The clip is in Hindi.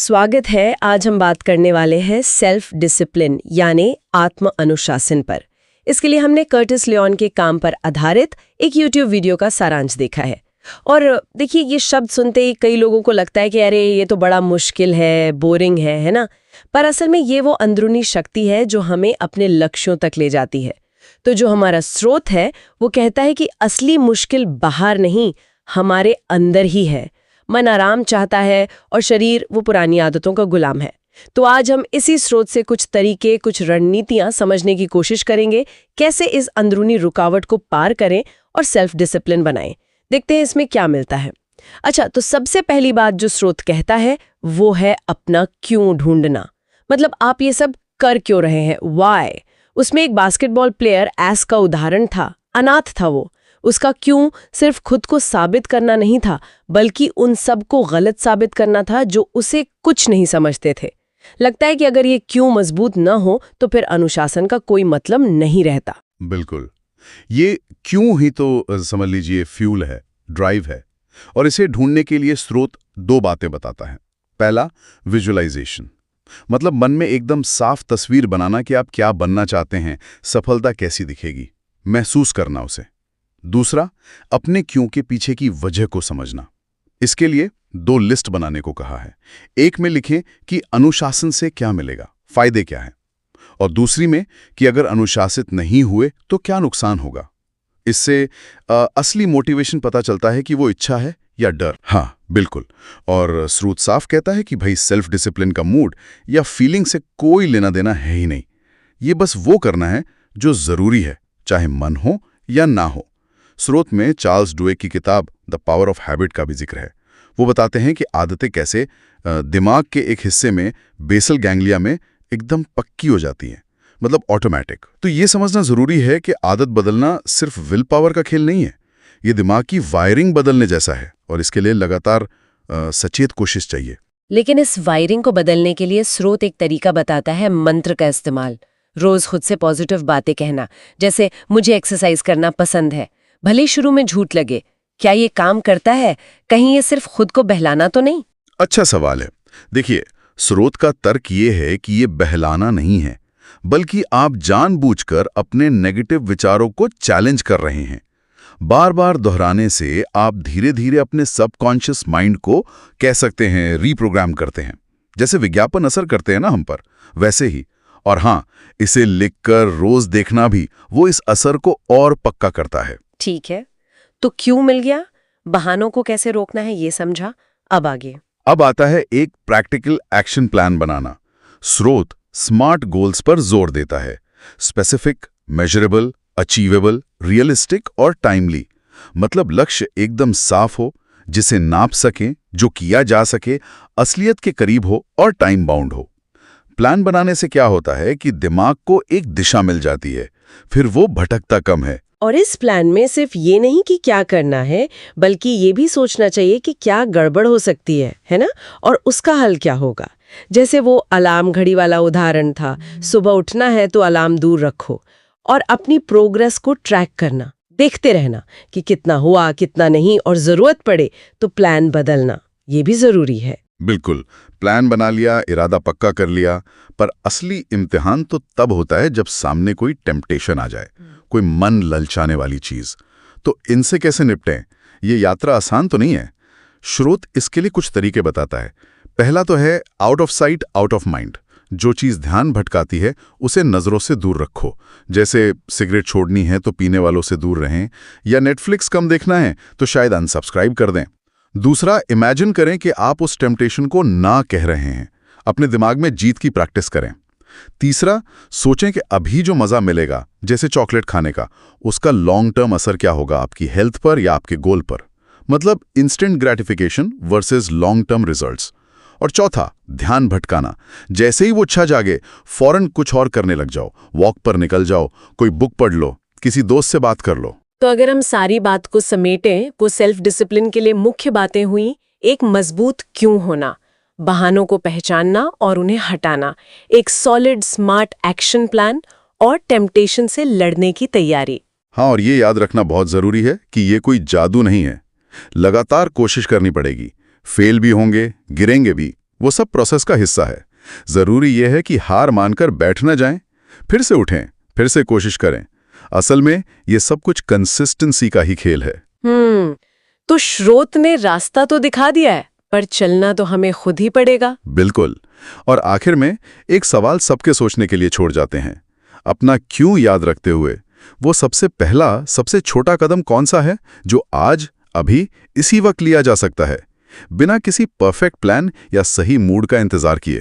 स्वागत है। आज हम बात करने वाले हैं सेल्फ डिसिप्लिन यानी आत्म अनुशासन पर। इसके लिए हमने कर्टिस लियोन के काम पर आधारित एक यूट्यूब वीडियो का सारांश देखा है। और देखिए, ये शब्द सुनते ही कई लोगों को लगता है कि अरे ये तो बड़ा मुश्किल है, बोरिंग है ना। पर असल में ये वो अंदरूनी शक्ति है जो हमें अपने लक्ष्यों तक ले जाती है। तो जो हमारा स्रोत है वो कहता है कि असली मुश्किल बाहर नहीं, हमारे अंदर ही है। मन आराम चाहता है और शरीर वो पुरानी आदतों का गुलाम है। तो आज हम इसी स्रोत से कुछ तरीके, कुछ रणनीतियां समझने की कोशिश करेंगे, कैसे इस अंदरूनी रुकावट को पार करें और सेल्फ डिसिप्लिन बनाएं। देखते हैं इसमें क्या मिलता है। अच्छा, तो सबसे पहली बात जो स्रोत कहता है वो है अपना क्यों ढूंढना। मतलब आप ये सब कर क्यों रहे हैं, वाई। उसमें एक बास्केटबॉल प्लेयर एस का उदाहरण था। अनाथ था वो। उसका क्यों सिर्फ खुद को साबित करना नहीं था, बल्कि उन सबको गलत साबित करना था जो उसे कुछ नहीं समझते थे। लगता है कि अगर ये क्यों मजबूत न हो तो फिर अनुशासन का कोई मतलब नहीं रहता। बिल्कुल, ये क्यों ही तो समझ लीजिए फ्यूल है, ड्राइव है। और इसे ढूंढने के लिए स्रोत दो बातें बताता है। पहला, विजुअलाइजेशन, मतलब मन में एकदम साफ तस्वीर बनाना कि आप क्या बनना चाहते हैं, सफलता कैसी दिखेगी, महसूस करना उसे। दूसरा, अपने क्यों के पीछे की वजह को समझना। इसके लिए दो लिस्ट बनाने को कहा है। एक में लिखें कि अनुशासन से क्या मिलेगा, फायदे क्या हैं, और दूसरी में कि अगर अनुशासित नहीं हुए तो क्या नुकसान होगा। इससे असली मोटिवेशन पता चलता है कि वो इच्छा है या डर। हाँ, बिल्कुल। और स्रोत साफ कहता है कि भाई सेल्फ डिसिप्लिन का मूड या फीलिंग से कोई लेना देना है ही नहीं। ये बस वो करना है जो जरूरी है, चाहे मन हो या ना हो। स्रोत में चार्ल्स डुवेक की किताब द पावर ऑफ हैबिट का भी जिक्र है। वो बताते हैं कि आदतें कैसे दिमाग के एक हिस्से में, बेसल गैंग्लिया में, एकदम पक्की हो जाती हैं, मतलब ऑटोमेटिक। तो ये समझना जरूरी है कि आदत बदलना सिर्फ विल पावर का खेल नहीं है, ये दिमाग की वायरिंग बदलने जैसा है, और इसके लिए लगातार सचेत कोशिश चाहिए। लेकिन इस वायरिंग को बदलने के लिए स्रोत एक तरीका बताता है, मंत्र का इस्तेमाल। रोज खुद से पॉजिटिव बातें कहना, जैसे मुझे एक्सरसाइज करना पसंद है, भले ही शुरू में झूठ लगे। क्या ये काम करता है? कहीं ये सिर्फ खुद को बहलाना तो नहीं? अच्छा सवाल है। देखिए, स्रोत का तर्क ये है कि ये बहलाना नहीं है, बल्कि आप जानबूझकर अपने नेगेटिव विचारों को चैलेंज कर रहे हैं। बार बार दोहराने से आप धीरे धीरे अपने सबकॉन्शियस माइंड को, कह सकते हैं, रीप्रोग्राम करते हैं। जैसे विज्ञापन असर करते हैं ना हम पर, वैसे ही। और हाँ, इसे लिखकर रोज देखना भी वो इस असर को और पक्का करता है। ठीक है, तो क्यों मिल गया, बहानों को कैसे रोकना है ये समझा। अब आगे अब आता है एक प्रैक्टिकल एक्शन प्लान बनाना। स्रोत स्मार्ट गोल्स पर जोर देता है। स्पेसिफिक, मेजरेबल, अचीवेबल, रियलिस्टिक और टाइमली। मतलब लक्ष्य एकदम साफ हो, जिसे नाप सकें, जो किया जा सके, असलियत के करीब हो और टाइम बाउंड हो। प्लान बनाने से क्या होता है कि दिमाग को एक दिशा मिल जाती है, फिर वो भटकता कम है। और इस प्लान में सिर्फ ये नहीं कि क्या करना है, बल्कि ये भी सोचना चाहिए कि क्या गड़बड़ हो सकती है ना, और उसका हल क्या होगा। जैसे वो अलार्म घड़ी वाला उदाहरण था, सुबह उठना है तो अलार्म दूर रखो, और अपनी प्रोग्रेस को ट्रैक करना, देखते रहना कि कितना हुआ, कितना नहीं, और जरूरत पड़े तो प्लान बदलना, ये भी जरूरी है। बिल्कुल, प्लान बना लिया, इरादा पक्का कर लिया, पर असली इम्तिहान तो तब होता है जब सामने कोई टेम्पटेशन आ जाए, कोई मन ललचाने वाली चीज। तो इनसे कैसे निपटें? ये यात्रा आसान तो नहीं है। स्रोत इसके लिए कुछ तरीके बताता है। पहला तो है out of site, out of mind. जो चीज ध्यान भटकाती है उसे नजरों से दूर रखो। जैसे सिगरेट छोड़नी है तो पीने वालों से दूर रहें, या नेटफ्लिक्स कम देखना है तो शायद अनसब्सक्राइब कर दें। दूसरा, इमेजिन करें कि आप उस टेम्पटेशन को ना कह रहे हैं। अपने दिमाग में जीत की प्रैक्टिस करें। तीसरा, सोचें कि अभी जो मजा मिलेगा, जैसे चॉकलेट खाने का, उसका लॉन्ग टर्म असर क्या होगा आपकी हेल्थ पर या आपके गोल पर। मतलब instant gratification versus long term results. और चौथा, ध्यान भटकाना। जैसे ही वो इच्छा जागे, फौरन कुछ और करने लग जाओ। वॉक पर निकल जाओ, कोई बुक पढ़ लो, किसी दोस्त से बात कर लो। तो अगर हम सारी बात को समेटें, वो सेल्फ डिसिप्लिन के लिए मुख्य बातें हुई। एक मजबूत क्यों होना, बहानों को पहचानना और उन्हें हटाना, एक सॉलिड स्मार्ट एक्शन प्लान, और टेम्पटेशन से लड़ने की तैयारी। हाँ, और ये याद रखना बहुत जरूरी है कि ये कोई जादू नहीं है। लगातार कोशिश करनी पड़ेगी। फेल भी होंगे, गिरेंगे भी, वो सब प्रोसेस का हिस्सा है। जरूरी यह है कि हार मानकर बैठ न जाएं, फिर से उठें, फिर से कोशिश करें। असल में ये सब कुछ कंसिस्टेंसी का ही खेल है। तो स्रोत ने रास्ता तो दिखा दिया है, पर चलना तो हमें खुद ही पड़ेगा। बिल्कुल। और आखिर में एक सवाल सबके सोचने के लिए छोड़ जाते हैं। अपना क्यों याद रखते हुए वो सबसे पहला, सबसे छोटा कदम कौन सा है जो आज, अभी, इसी वक्त लिया जा सकता है, बिना किसी परफेक्ट प्लान या सही मूड का इंतजार किए?